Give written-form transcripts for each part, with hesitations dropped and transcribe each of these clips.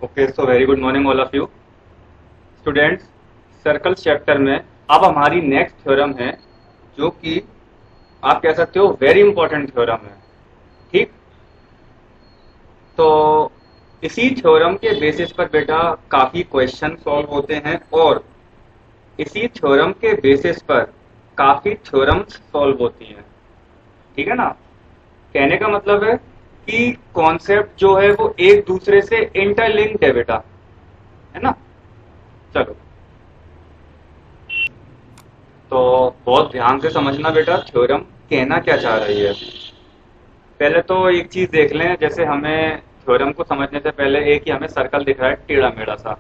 Okay, so very good morning all of you students. Circle chapter में अब हमारी next theorem है, जो कि आप कह सकते हो वेरी इंपॉर्टेंट थ्योरम है। ठीक, तो इसी थ्योरम के बेसिस पर बेटा काफी क्वेश्चन सॉल्व होते हैं और इसी थ्योरम के बेसिस पर काफी थ्योरम्स सॉल्व होती हैं। ठीक है ना। कहने का मतलब है कि कॉन्सेप्ट जो है वो एक दूसरे से इंटरलिंक्ड है बेटा, है ना। चलो, तो बहुत ध्यान से समझना बेटा, थ्योरम कहना क्या चाह रही है। पहले तो एक चीज देख लें, जैसे हमें थ्योरम को समझने से पहले एक ही हमें सर्कल दिख रहा है टेढ़ा मेढ़ा सा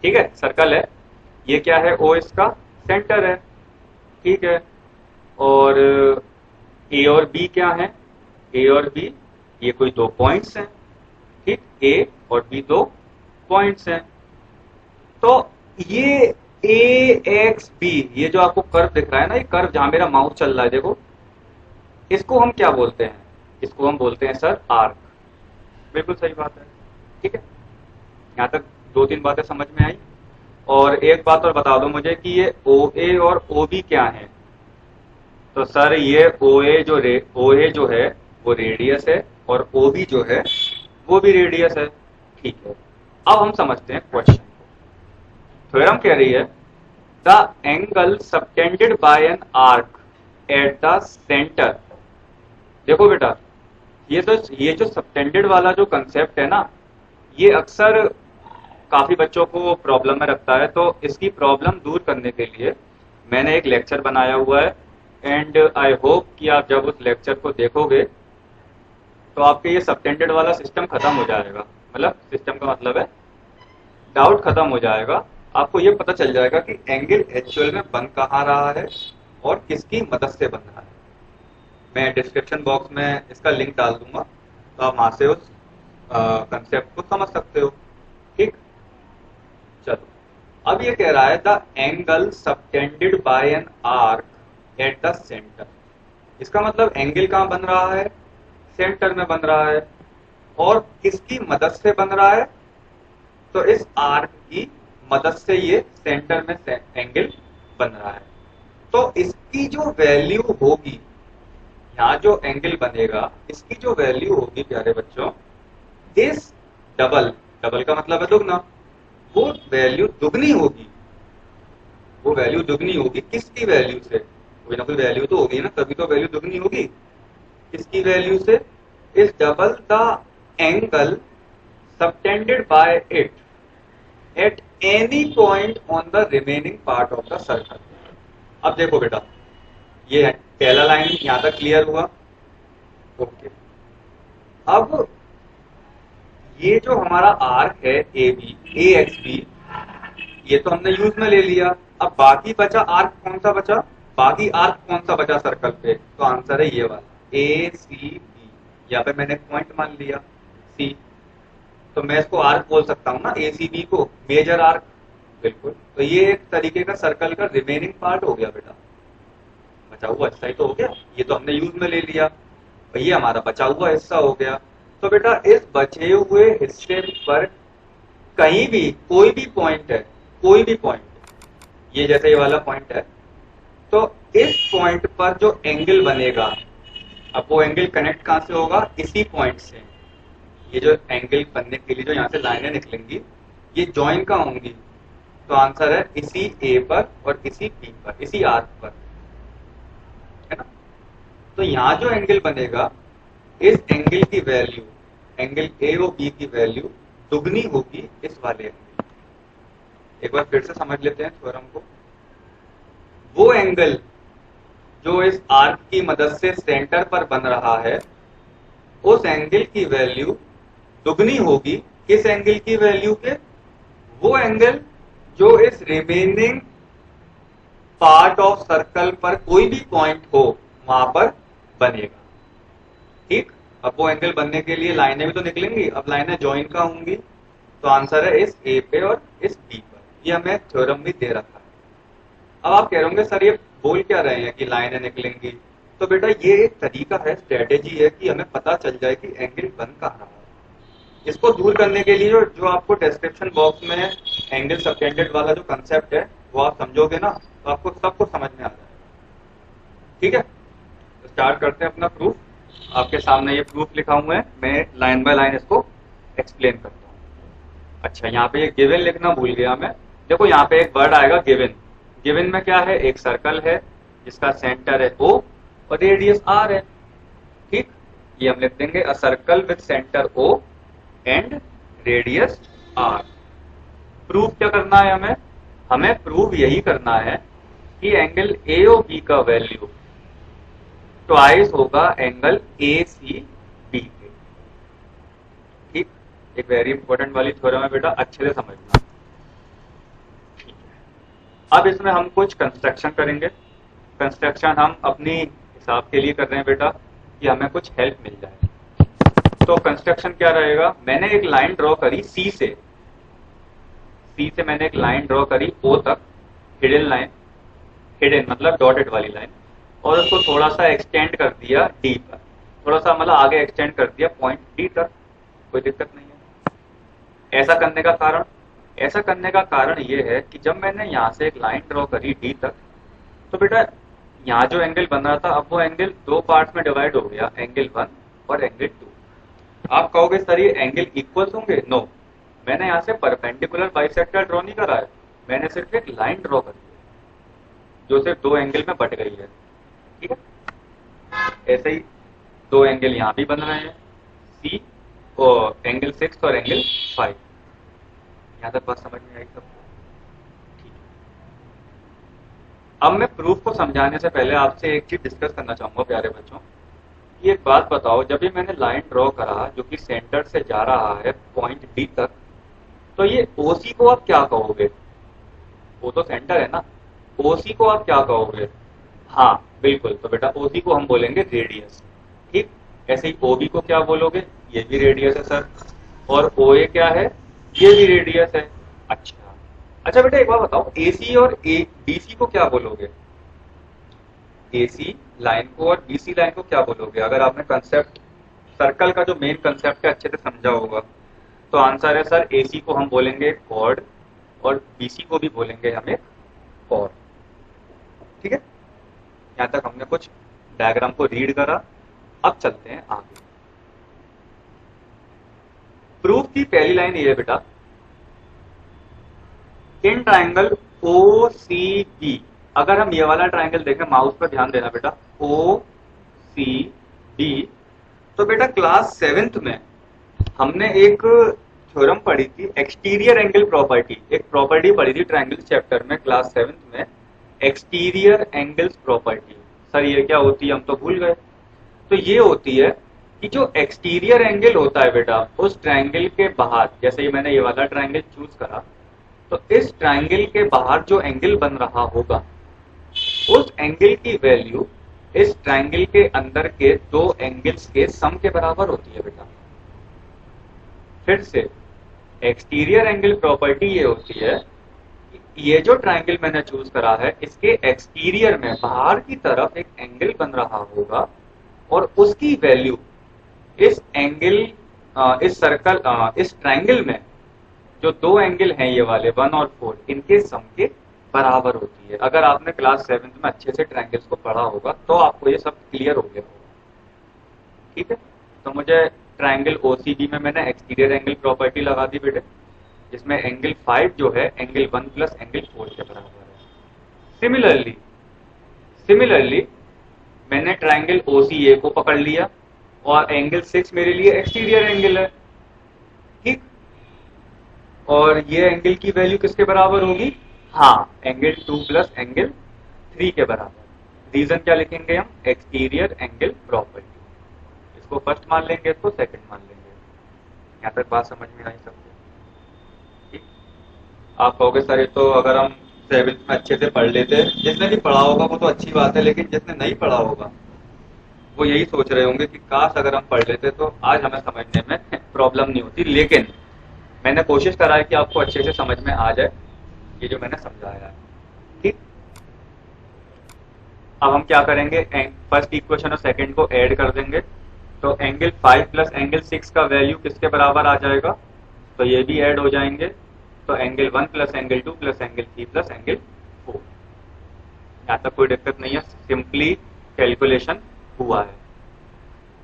ठीक है, सर्कल है। ये क्या है? ओ इसका सेंटर है। ठीक है। और ए और बी क्या है? ए और बी ये कोई दो पॉइंट्स हैं। ठीक, ए और बी दो पॉइंट्स हैं। तो ये ए एक्स बी, ये जो आपको कर्व दिख रहा है ना, ये कर्व जहां मेरा माउस चल रहा है देखो, इसको हम क्या बोलते हैं? इसको हम बोलते हैं सर आर्क। बिल्कुल सही बात है। ठीक है, यहाँ तक दो तीन बातें समझ में आई। और एक बात और बता दो मुझे कि ये ओ ए और ओ बी क्या है? तो सर ये ओ ए जो है वो रेडियस है, और ओ बी जो है वो भी रेडियस है। ठीक है, अब हम समझते हैं क्वेश्चन को। थ्योरम कह रही है the angle subtended bye an arc at the centre. देखो बेटा, ये जो सबटेंडेड वाला जो कंसेप्ट है ना, ये अक्सर काफी बच्चों को प्रॉब्लम में रखता है। तो इसकी प्रॉब्लम दूर करने के लिए मैंने एक लेक्चर बनाया हुआ है, एंड आई होप कि आप जब उस लेक्चर को देखोगे तो आपके ये सबटेंडेड वाला सिस्टम खत्म हो जाएगा। मतलब सिस्टम का मतलब है डाउट खत्म हो जाएगा। आपको ये पता चल जाएगा कि एंगल एक्चुअल में बन कहाँ रहा है और किसकी मदद से बन रहा है। मैं डिस्क्रिप्शन बॉक्स में इसका लिंक डाल दूंगा, तो आप वहां से उस कंसेप्ट को समझ सकते हो। ठीक, चलो, अब ये कह रहा है the angle subtended bye an arc at the centre. इसका मतलब एंगल कहाँ बन रहा है? सेंटर में बन रहा है। और किसकी मदद से बन रहा है? तो इस आर्क की मदद से ये सेंटर में एंगल बन रहा है। तो इसकी जो वैल्यू होगी, यहाँ जो एंगल बनेगा इसकी जो वैल्यू होगी प्यारे बच्चों, इस डबल, डबल का मतलब है दुगना, वो वैल्यू दुगनी होगी। वो वैल्यू दुगनी होगी किसकी वैल्यू से? कोई ना कोई वैल्यू तो होगी ना, तभी तो वैल्यू दुगनी होगी। किसकी वैल्यू से? इस double the angle subtended bye it at any point on the remaining part of the circle. अब देखो बेटा, ये है पहला लाइन, यहां तक क्लियर हुआ? ओके। अब ये जो हमारा आर्क है A B, A X B, ये तो हमने यूज में ले लिया। अब बाकी बचा आर्क, कौन सा बचा? बाकी आर्क कौन सा बचा सर्कल पे? तो आंसर है ये वाला ए सी बी। यहाँ पे मैंने पॉइंट मान लिया सी, तो मैं इसको आर्क बोल सकता हूँ ना, ए सी बी को मेजर आर्क। बिल्कुल, तो ये एक तरीके का सर्कल का रिमेनिंग पार्ट हो गया बेटा। बचा हुआ हिस्सा ही तो हो गया, ये तो हमने यूज में ले लिया, तो ये हमारा बचा हुआ हिस्सा हो गया। तो बेटा इस बचे हुए हिस्से पर कहीं भी कोई भी पॉइंट है, कोई भी पॉइंट, ये जैसे ये वाला पॉइंट है, तो इस पॉइंट पर जो एंगल बनेगा, अब वो एंगल कनेक्ट कहां से होगा? इसी पॉइंट से। ये जो एंगल बनने के लिए जो यहाँ से लाइनें निकलेंगी, ये ज्वाइन कहां होंगी? तो आंसर है इसी ए पर और इसी बी पर, इसी आर्क पर, है ना। तो यहाँ जो एंगल बनेगा, इस एंगल की वैल्यू, एंगल ए और बी की वैल्यू दुगनी होगी इस वाले एंगल। एक बार फिर से समझ लेते हैं थ्योरम को। वो एंगल जो इस आर्क की मदद से सेंटर पर बन रहा है, उस एंगल की वैल्यू दुगनी होगी किस एंगल की वैल्यू के? वो एंगल जो इस रिमेनिंग पार्ट ऑफ सर्कल पर कोई भी पॉइंट हो वहां पर बनेगा। ठीक, अब वो एंगल बनने के लिए लाइनें भी तो निकलेंगी। अब लाइनें ज्वाइन कहां होंगी? तो आंसर है इस ए पे और इस बी पर। ये हमें थ्योरम भी दे रखा है। अब आप कह रहे होंगे सर ये बोल क्या रहे हैं कि लाइनें निकलेंगी? तो बेटा ये एक तरीका है, स्ट्रेटेजी है कि हमें पता चल जाए कि एंगल बन कहाँ रहा है। इसको दूर करने के लिए जो आपको डिस्क्रिप्शन बॉक्स में एंगल सबटेंडेड वाला जो कंसेप्ट है वो आप समझोगे ना, तो आपको सब कुछ समझ में आ जाएगा। ठीक है, तो स्टार्ट करते हैं अपना प्रूफ। आपके सामने ये प्रूफ लिखा हुआ है, मैं लाइन बाय लाइन इसको एक्सप्लेन करता हूँ। अच्छा, यहाँ पे ये गिवन लिखना भूल गया मैं। देखो यहाँ पे एक वर्ड आएगा गिवन। गिवन में क्या है, एक सर्कल है जिसका सेंटर है O और रेडियस R है। ठीक, ये हम लिख देंगे a circle with centre O and radius R। Proof क्या करना है हमें? हमें प्रूफ यही करना है कि एंगल AOB का वैल्यू ट्वाइस होगा एंगल ACB के। ठीक, एक वेरी इंपॉर्टेंट वाली थ्योरम है बेटा, अच्छे से समझना। ठीक है, अब इसमें हम कुछ कंस्ट्रक्शन करेंगे। कंस्ट्रक्शन हम अपनी हिसाब के लिए कर रहे हैं बेटा कि हमें कुछ हेल्प मिल जाए। तो कंस्ट्रक्शन क्या रहेगा, मैंने एक लाइन ड्रॉ करी सी से मैंने एक लाइन ड्रॉ करी O तक, हिडन लाइन, हिडन मतलब डॉटेड वाली लाइन, और उसको थोड़ा सा एक्सटेंड कर दिया D पर, थोड़ा सा मतलब आगे एक्सटेंड कर दिया पॉइंट D तक। कोई दिक्कत नहीं है। ऐसा करने का कारण ये है कि जब मैंने यहाँ से एक लाइन ड्रॉ करी D तक, तो बेटा यहाँ जो एंगल बन रहा था, अब वो एंगल दो पार्ट्स में डिवाइड हो गया, एंगल 1 और एंगल 2। आप कहोगे सर ये एंगल इक्वल होंगे? नो, मैंने यहाँ से परपेंडिकुलर बाइसेक्टर ड्रॉ नहीं करा है, मैंने सिर्फ एक लाइन ड्रॉ करी है जो सिर्फ दो एंगल में बट गई है। ठीक है, ऐसे ही दो एंगल यहाँ भी बन रहे हैं, C और एंगल 6 और एंगल 5। यहाँ तक बात समझ में आई सबको? ठीक है, अब मैं प्रूफ को समझाने से पहले आपसे एक चीज डिस्कस करना चाहूंगा प्यारे बच्चों। ये एक बात बताओ, जब भी मैंने लाइन ड्रॉ करा जो कि सेंटर से जा रहा है पॉइंट D तक, तो ये OC को आप क्या कहोगे? वो तो सेंटर है ना, OC को आप क्या कहोगे? हाँ बिल्कुल, तो बेटा OC को हम बोलेंगे रेडियस। ठीक, ऐसे ही OB को क्या बोलोगे? ये भी रेडियस है सर। और OA क्या है? ये भी रेडियस है। अच्छा बेटा एक बात बताओ, AC और BC को क्या बोलोगे? AC लाइन को और BC लाइन को क्या बोलोगे? अगर आपने कंसेप्ट सर्कल का जो मेन कंसेप्ट है अच्छे से समझा होगा, तो आंसर है सर AC को हम बोलेंगे कॉर्ड और BC को भी बोलेंगे हम एक कॉर्ड। ठीक है, यहाँ तक हमने कुछ डायग्राम को रीड करा। अब चलते हैं आगे। प्रूफ की पहली लाइन ये है बेटा, इन ट्राइंगल OCB, अगर हम ये वाला ट्राइंगल देखें, माउस पर ध्यान देना बेटा, OCB, तो बेटा क्लास 7th में हमने एक थ्योरम पढ़ी थी, एक्सटीरियर एंगल प्रॉपर्टी। एक प्रॉपर्टी पढ़ी थी ट्राइंगल चैप्टर में क्लास 7th में, एक्सटीरियर एंगल्स प्रॉपर्टी। सर ये क्या होती है, हम तो भूल गए। तो ये होती है कि जो एक्सटीरियर एंगल होता है बेटा, उस ट्राइंगल के बाहर, जैसे ही मैंने ये वाला ट्राइंगल चूज करा, तो इस ट्राइंगल के बाहर जो एंगल बन रहा होगा, उस एंगल की वैल्यू इस ट्राइंगल के अंदर के दो एंगल्स के सम के बराबर होती है बेटा। फिर से एक्सटीरियर एंगल प्रॉपर्टी ये होती है कि ये जो ट्राइंगल मैंने चूज करा है, इसके एक्सटीरियर में बाहर की तरफ एक एंगल बन रहा होगा, और उसकी वैल्यू इस एंगल, इस सर्कल, इस ट्राइंगल में जो दो एंगल हैं ये वाले 1 और 4, इनके सम के बराबर होती है। अगर आपने क्लास 7th में अच्छे से ट्राइंगल्स को पढ़ा होगा तो आपको ये सब क्लियर हो गया होगा। ठीक है, तो मुझे ट्राइंगल OCB में मैंने एक्सटीरियर एंगल प्रॉपर्टी लगा दी बेटे, जिसमें एंगल 5 जो है एंगल 1 प्लस एंगल 4 के बराबर है। सिमिलरली मैंने ट्राइंगल OCA को पकड़ लिया, और एंगल 6 मेरे लिए एक्सटीरियर एंगल है। ठीक, और ये एंगल की वैल्यू किसके बराबर होगी? हाँ, एंगल 2 प्लस एंगल 3 के बराबर। रीजन क्या लिखेंगे हम? Exterior angle property. इसको फर्स्ट मान लेंगे, इसको सेकंड मान लेंगे। यहाँ तक बात समझ में आई सबको? ठीक, आप कहोगे सर ये तो अगर हम 7th में अच्छे से पढ़ लेते, जिसने भी पढ़ा होगा वो तो अच्छी बात है, लेकिन जिसने नहीं पढ़ा होगा वो यही सोच रहे होंगे कि काश अगर हम पढ़ लेते तो आज हमें समझने में प्रॉब्लम नहीं होती। लेकिन मैंने कोशिश करा है कि आपको अच्छे से समझ में आ जाए ये जो मैंने समझाया है। ठीक, अब हम क्या करेंगे, फर्स्ट इक्वेशन और सेकंड को ऐड कर देंगे, तो एंगल 5 प्लस एंगल 6 का वैल्यू किसके बराबर आ जाएगा, तो ये भी ऐड हो जाएंगे। तो angle 1 plus angle 2 plus angle 3 plus angle 4। यहाँ तक कोई दिक्कत नहीं है, सिंपली कैलकुलेशन हुआ है।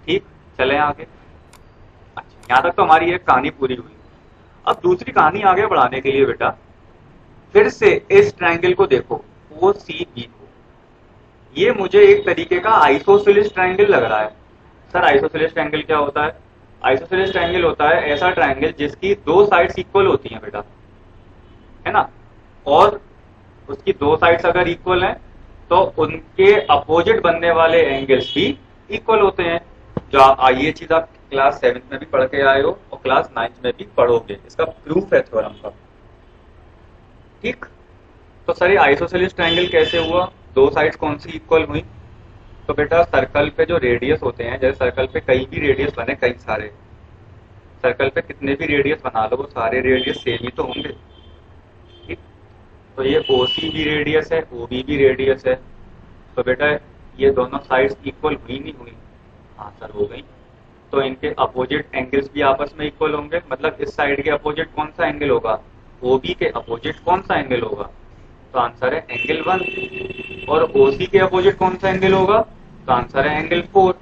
ठीक, चलें आगे। अच्छा, यहाँ तक तो हमारी एक कहानी पूरी हुई। अब दूसरी कहानी आगे बढ़ाने के लिए बेटा फिर से इस ट्रायंगल को देखो, ओ सी बी को। ये मुझे एक तरीके का आइसोसेलेस ट्रायंगल लग रहा है। सर आइसोसेलेस ट्रायंगल क्या होता है? आइसोसेलेस ट्रायंगल होता है ऐसा ट्रायंगल जिसकी दो साइड्स इक्वल होती हैं बेटा, है ना, और उसकी दो साइड्स अगर इक्वल हैं तो उनके अपोजिट बनने वाले एंगल्स भी इक्वल होते हैं। जो ये चीज आप क्लास 7 में भी पढ़ के आए हो और क्लास 9 में भी पढ़ोगे, इसका प्रूफ है थ्योरम का। ठीक, तो सर ये आइसोसेलेस ट्रायंगल कैसे हुआ, दो साइड्स कौन सी इक्वल हुई? तो बेटा सर्कल पे जो रेडियस होते हैं, जैसे सर्कल पे कई भी रेडियस बने, कई सारे सर्कल पे कितने भी रेडियस बना लो वो सारे रेडियस सेम ही तो होंगे। ठीक, तो ये ओ सी भी रेडियस है, ओ बी भी रेडियस है, तो बेटा ये दोनों साइड्स इक्वल हुई नहीं हुई? हाँ सर हो गई। तो इनके अपोजिट एंगल्स भी आपस में इक्वल होंगे, मतलब इस साइड के अपोजिट कौन सा एंगल होगा, ओ बी के अपोजिट कौन सा एंगल होगा, तो आंसर है एंगल 1। और ओ सी के अपोजिट कौन सा एंगल होगा, तो आंसर है एंगल 4।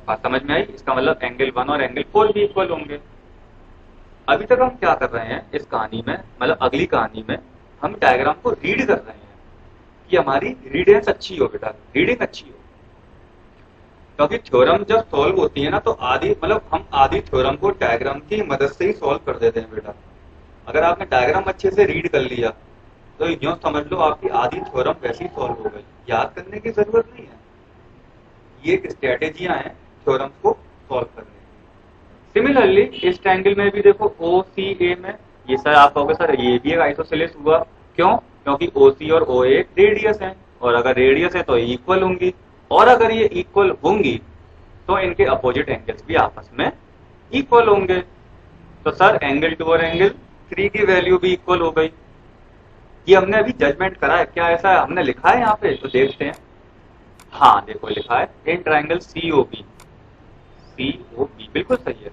बात समझ में आई? इसका मतलब एंगल 1 और एंगल 4 भी इक्वल होंगे। अभी तक हम क्या कर रहे हैं इस कहानी में, मतलब अगली कहानी में हम डायग्राम को रीड कर रहे हैं कि हमारी रीडेंस अच्छी हो बेटा, रीडिंग अच्छी हो। क्योंकि थ्योरम जब सॉल्व होती है ना तो आधी, मतलब हम आधी थ्योरम को डायग्राम की मदद से ही सॉल्व कर देते हैं बेटा। अगर आपने डायग्राम अच्छे से रीड कर लिया तो यूं समझ लो आपकी आधी थ्योरम वैसे ही सॉल्व हो गई, याद करने की जरूरत नहीं है। ये एक स्ट्रेटेजियां हैं थ्योरम को सॉल्व करने की। सिमिलरली इस ट्रायंगल में भी देखो ओ सी ए में, ये सर आप कहोगे सर ये भी एक आइसोसेलेस हुआ, क्यों? क्योंकि ओ सी और ओ ए रेडियस है, और अगर रेडियस है तो इक्वल होंगी, और अगर ये इक्वल होंगी तो इनके अपोजिट एंगल्स भी आपस में इक्वल होंगे। तो सर एंगल 2 और एंगल 3 की वैल्यू भी इक्वल हो गई। ये हमने अभी जजमेंट करा है, क्या ऐसा हमने लिखा है यहाँ पे? तो देखते हैं। हाँ देखो लिखा है in triangle C O B, C O B बिल्कुल सही है।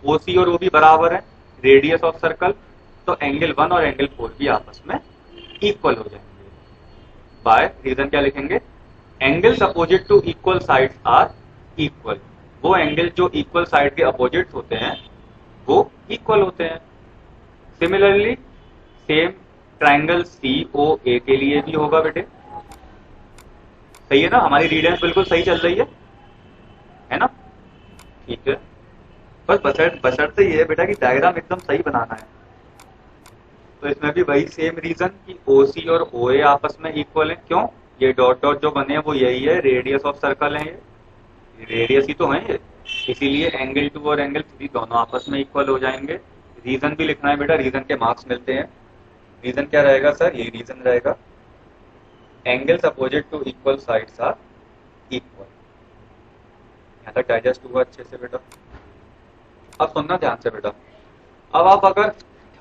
ओ सी और ओ बी बराबर है रेडियस ऑफ सर्कल, तो एंगल 1 और एंगल 4 भी आपस में इक्वल हो जाएंगे। बाय रीजन क्या लिखेंगे, angles opposite to equal sides are equal. वो एंगल जो इक्वल साइड के अपोजिट होते हैं वो इक्वल होते हैं। Similarly same triangle C O A के लिए भी होगा बेटे। सही है ना, हमारी रीडेंस बिल्कुल सही चल रही है ना? ठीक है, बस बशर्ते ये है बेटा कि डायग्राम एकदम सही बनाना है। तो इसमें भी वही सेम रीजन कि ओ सी और ओ ए आपस में इक्वल है। क्यों? ये डॉट डॉट जो बने हैं वो यही है, रेडियस ऑफ सर्कल है, ये रेडियस ही तो है ये, इसीलिए एंगल 2 और एंगल 3 दोनों आपस में इक्वल हो जाएंगे। रीजन भी लिखना है बेटा, रीजन के मार्क्स मिलते हैं। रीजन क्या रहेगा सर? ये रीजन रहेगा angles opposite to equal sides are equal. यहाँ तक डाइजेस्ट हुआ अच्छे से बेटा? अब सुनना ध्यान से बेटा। अब आप अगर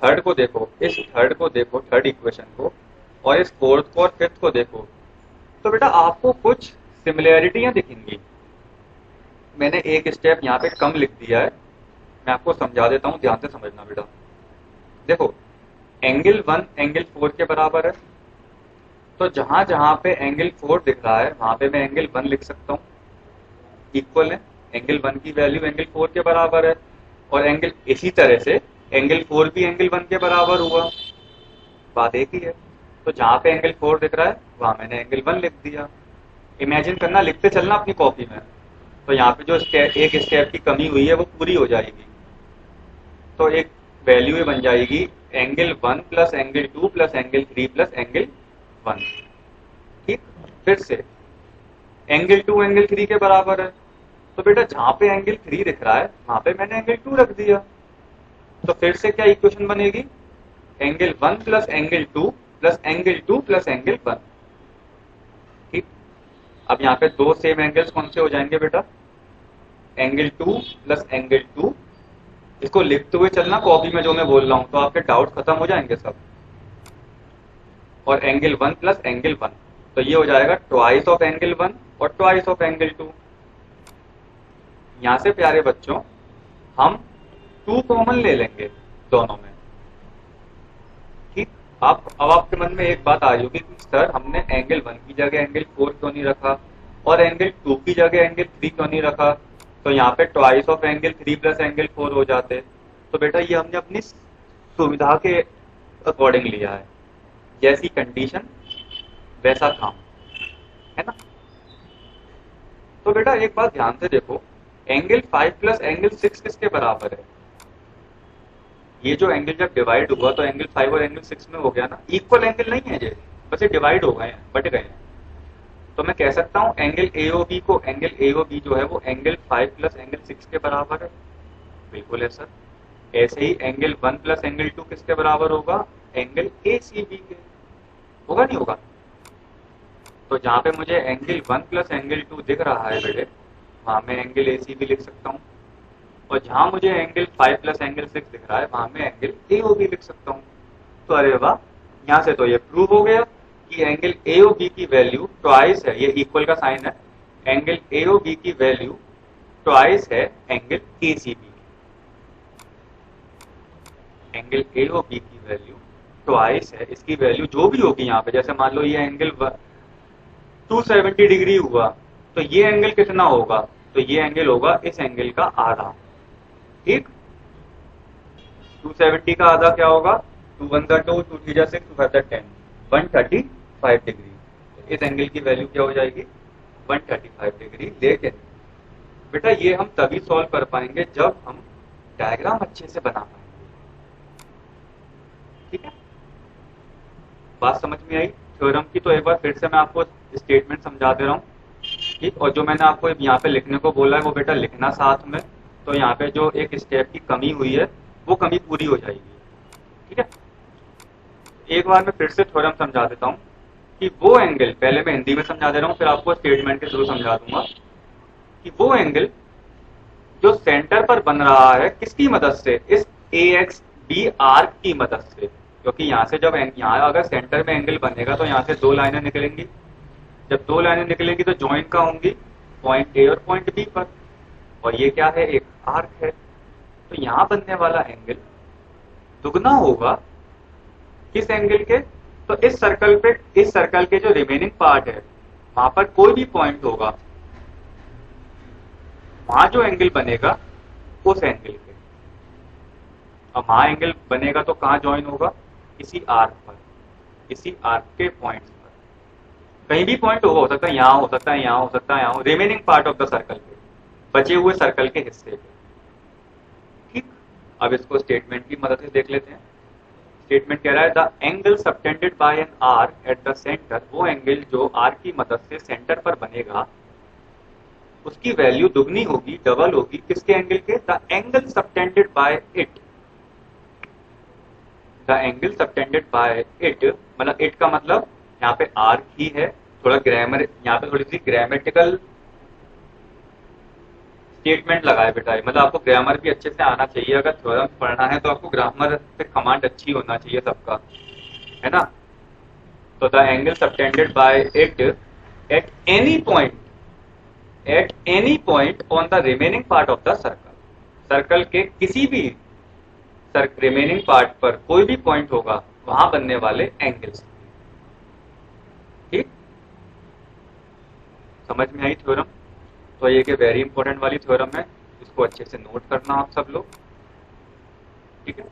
थर्ड को देखो, इस थर्ड को देखो, थर्ड इक्वेशन को, और इस फोर्थ को और फिफ्थ को देखो, तो बेटा आपको कुछ सिमिलैरिटियां दिखेंगी। मैंने एक स्टेप यहाँ पे कम लिख दिया है, मैं आपको समझा देता हूँ, ध्यान से समझना बेटा। देखो एंगल 1 एंगल 4 के बराबर है, तो जहां जहां पे एंगल 4 दिख रहा है वहां पे मैं एंगल 1 लिख सकता हूँ, इक्वल है। एंगल 1 की वैल्यू एंगल 4 के बराबर है, और एंगल इसी तरह से एंगल 4 भी एंगल 1 के बराबर हुआ, बात एक ही है। तो जहां पे एंगल 4 दिख रहा है वहां मैंने एंगल 1 लिख दिया। इमेजिन करना, लिखते चलना अपनी कॉपी में, तो यहाँ पे जो स्टेप, एक स्टेप की कमी हुई है वो पूरी हो जाएगी। तो एक वैल्यू ये बन जाएगी angle 1 plus angle 2 plus angle 3 plus angle 1। ठीक, फिर से एंगल 2 एंगल 3 के बराबर है, तो बेटा जहां पे एंगल 3 दिख रहा है वहां पे मैंने एंगल 2 रख दिया। तो फिर से क्या इक्वेशन बनेगी, angle 1 plus angle 2 plus angle 2 plus angle 1। ठीक, अब यहाँ पे दो सेम एंगल्स कौन से हो जाएंगे बेटा, एंगल 2 प्लस एंगल 2। इसको लिखते हुए चलना कॉपी में जो मैं बोल रहा हूं, तो आपके डाउट खत्म हो जाएंगे सब। और एंगल 1 प्लस एंगल 1, तो ये हो जाएगा ट्वाइस ऑफ एंगल 1 और ट्वाइस ऑफ एंगल 2। यहाँ से प्यारे बच्चों हम 2 कॉमन ले लेंगे दोनों में। ठीक, आप अब आपके मन में एक बात आ रही होगी कि सर हमने एंगल 1 की जगह एंगल 4 क्यों नहीं रखा और एंगल 2 की जगह एंगल 3 क्यों नहीं रखा, तो यहाँ पे twice of angle 3 plus angle 4 हो जाते। तो बेटा ये हमने अपनी सुविधा के अकॉर्डिंग लिया है, जैसी कंडीशन वैसा काम, है ना। तो बेटा एक बात ध्यान से देखो, एंगल 5 प्लस एंगल 6 किसके बराबर है? ये जो एंगल जब डिवाइड हुआ तो एंगल 5 और एंगल 6 में हो गया ना, इक्वल एंगल नहीं है ये, बस ये डिवाइड हो गए हैं, बट गए हैं। तो मैं कह सकता हूं एंगल AOB को, एंगल AOB जो है वो एंगल 5 प्लस एंगल 6 के बराबर है। बिल्कुल है सर। ऐसे ही एंगल 1 प्लस एंगल 2 किसके बराबर होगा? एंगल ACB के। होगा नहीं होगा? तो जहां पे मुझे एंगल 1 प्लस एंगल 2 दिख रहा है बेटे, वहां मैं एंगल ACB लिख सकता हूँ, और जहां मुझे एंगल 5 प्लस एंगल 6 दिख रहा है वहां मैं एंगल AOB लिख सकता हूँ। तो अरे वाह, यहाँ से तो ये प्रूव हो गया कि एंगल AOB की वैल्यू ट्वाइस है, ये इक्वल का साइन है, एंगल AOB की वैल्यू ट्वाइस है एंगल ACB। एंगल AOB की वैल्यू ट्वाइस है, इसकी वैल्यू जो भी होगी यहाँ पे, जैसे मान लो ये एंगल 270 डिग्री हुआ, तो ये एंगल कितना होगा? तो ये एंगल होगा इस एंगल का आधा। ठीक, 270 का आधा क्या होगा? 2 1 2 2 3 6 2 5 10, 135 डिग्री। तो इस एंगल की वैल्यू क्या हो जाएगी? 135 डिग्री। लेकिन बेटा ये हम तभी सॉल्व कर पाएंगे जब हम डायग्राम अच्छे से बना पाएंगे। ठीक है, बात समझ में आई थ्योरम की? तो एक बार फिर से मैं आपको स्टेटमेंट समझा दे रहा हूँ। ठीक, और जो मैंने आपको यहाँ पे लिखने को बोला है वो बेटा लिखना साथ में, तो यहाँ पे जो एक स्टेप की कमी हुई है वो कमी पूरी हो जाएगी। ठीक है, एक बार मैं फिर से थ्योरम समझा देता हूँ कि वो एंगल, पहले मैं हिंदी में समझा दे रहा हूँ फिर आपको स्टेटमेंट के थ्रू समझा दूंगा, कि वो एंगल जो सेंटर पर बन रहा है किसकी मदद से? इस AXB आर्क की मदद से। क्योंकि यहाँ से जब यहाँ अगर सेंटर में एंगल बनेगा तो यहाँ से 2 लाइनें निकलेंगी, जब 2 लाइनें निकलेंगी तो ज्वाइन का होंगी पॉइंट A और पॉइंट B पर, और ये क्या है? एक आर्क है। तो यहाँ बनने वाला एंगल दुगना होगा किस एंगल के? तो इस सर्कल पे, इस सर्कल के जो रिमेनिंग पार्ट है वहां पर कोई भी पॉइंट होगा, वहां जो एंगल बनेगा उस एंगल के, अब वहां एंगल बनेगा तो कहां ज्वाइन होगा? इसी आर्क पर, इसी आर्क के पॉइंट्स पर। कहीं भी पॉइंट होगा, हो सकता है यहाँ, हो सकता है यहाँ, हो सकता है यहाँ, remaining part of the circle पे, बचे हुए सर्कल के हिस्से पे। ठीक, अब इसको स्टेटमेंट की मदद से देख लेते हैं। स्टेटमेंट कह रहा है the angle subtended bye an arc at the centre, वो एंगल जो आर्क की मदद से सेंटर पर बनेगा उसकी वैल्यू दुगनी होगी, डबल होगी किसके एंगल के? The angle subtended bye it. The angle subtended bye it, मतलब इट का मतलब यहाँ पे आर्क ही है। थोड़ा ग्रामर, यहाँ पे थोड़ी सी ग्रामेटिकल स्टेटमेंट लगाए बेटा, मतलब आपको ग्रामर भी अच्छे से आना चाहिए। अगर थ्योरम पढ़ना है तो आपको ग्रामर पे कमांड अच्छी होना चाहिए सबका, है ना। तो the angle subtended bye it at any point, at any point on the remaining part of the circle, circle के किसी भी रिमेनिंग पार्ट पर कोई भी पॉइंट होगा वहां बनने वाले एंगल्स। ठीक, समझ में आई थ्योरम? तो ये वेरी इंपॉर्टेंट वाली थ्योरम है, इसको अच्छे से नोट करना आप सब लोग। ठीक है।